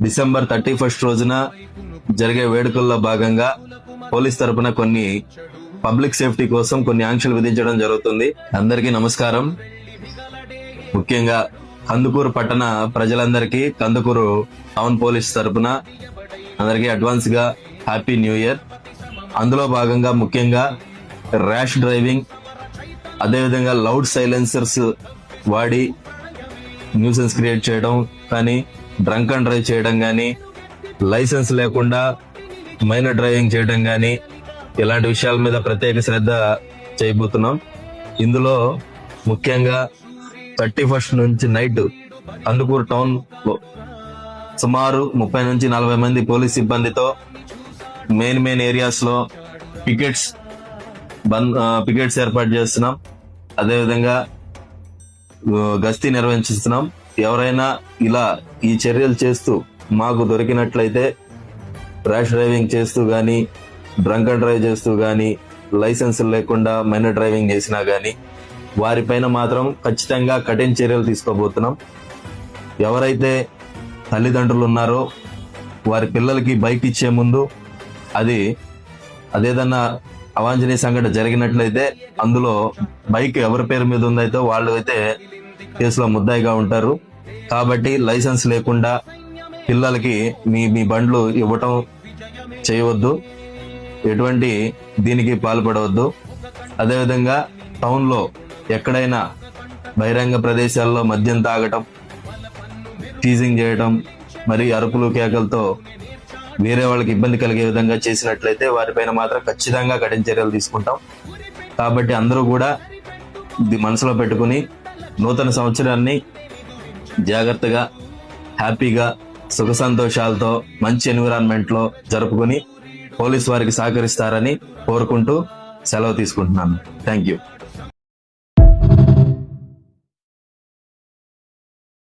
December 31 రోజున జరిగే వేడుకల్లో భాగంగా పోలీస్ తరపున కొన్ని పబ్లిక్ సేఫ్టీ కోసం కొన్ని ఆంక్షలు విధించడం జరుగుతుంది. అందరికీ నమస్కారం. ముఖ్యంగా కందుకూరు పట్టణ ప్రజలందరికీ కందుకూరు టౌన్ పోలీస్ తరపున అందరికీ అడ్వాన్స్ గా హ్యాపీ న్యూ ఇయర్. అందులో భాగంగా ముఖ్యంగా ర్యాష్ డ్రైవింగ్, అదేవిధంగా లౌడ్ సైలెన్సర్స్ వాడి న్యూసెన్స్ క్రియేట్ చేయడం కానీ, డ్రంక్ అండ్ డ్రైవ్ చేయడం కానీ, లైసెన్స్ లేకుండా మైనర్ డ్రైవింగ్ చేయడం కానీ, ఇలాంటి విషయాల మీద ప్రత్యేక శ్రద్ధ చేయబోతున్నాం. ఇందులో ముఖ్యంగా 31 నుంచి నైట్ కందుకూరు టౌన్ లో సుమారు 30 నుంచి 40 మంది పోలీస్ సిబ్బందితో మెయిన్ ఏరియాస్ లో పికెట్స్ ఏర్పాటు చేస్తున్నాం. అదేవిధంగా గస్తీ నిర్వహిస్తున్నాం. ఎవరైనా ఇలా ఈ చర్యలు చేస్తూ మాకు దొరికినట్లయితే, ర్యాష్ డ్రైవింగ్ చేస్తూ గానీ, డ్రంక్ అండ్ డ్రైవ్ చేస్తూ గానీ, లైసెన్స్ లేకుండా మైనర్ డ్రైవింగ్ చేసినా గానీ వారిపైన మాత్రం ఖచ్చితంగా కఠిన చర్యలు తీసుకోబోతున్నాం. ఎవరైతే తల్లిదండ్రులు ఉన్నారో వారి పిల్లలకి బైక్ ఇచ్చే ముందు అదేదన్నా అవాంఛనీయ సంఘటన జరిగినట్లయితే అందులో బైక్ ఎవరి పేరు మీద ఉందైతే వాళ్ళు అయితే కేసులో ముద్దాయిగా ఉంటారు. కాబట్టి లైసెన్స్ లేకుండా పిల్లలకి మీ బండ్లు ఇవ్వటం చేయవద్దు, ఎటువంటి దీనికి పాల్పడవద్దు. అదేవిధంగా టౌన్ లో ఎక్కడైనా బహిరంగ ప్రదేశాల్లో మద్యం తాగటం, టీజింగ్ చేయటం, మరి అరుపులు కేకలతో వేరే వాళ్ళకి ఇబ్బంది కలిగే విధంగా చేసినట్లయితే వారిపైన మాత్రం ఖచ్చితంగా కఠిన చర్యలు తీసుకుంటాం. కాబట్టి అందరూ కూడా ఇది మనసులో పెట్టుకుని నూతన సంవత్సరాన్ని జాగ్రత్తగా, హ్యాపీగా, సుఖ సంతోషాలతో మంచి ఎన్విరాన్మెంట్ లో జరుపుకుని పోలీస్ వారికి సహకరిస్తారని కోరుకుంటూ సెలవు తీసుకుంటున్నాను. Thank you.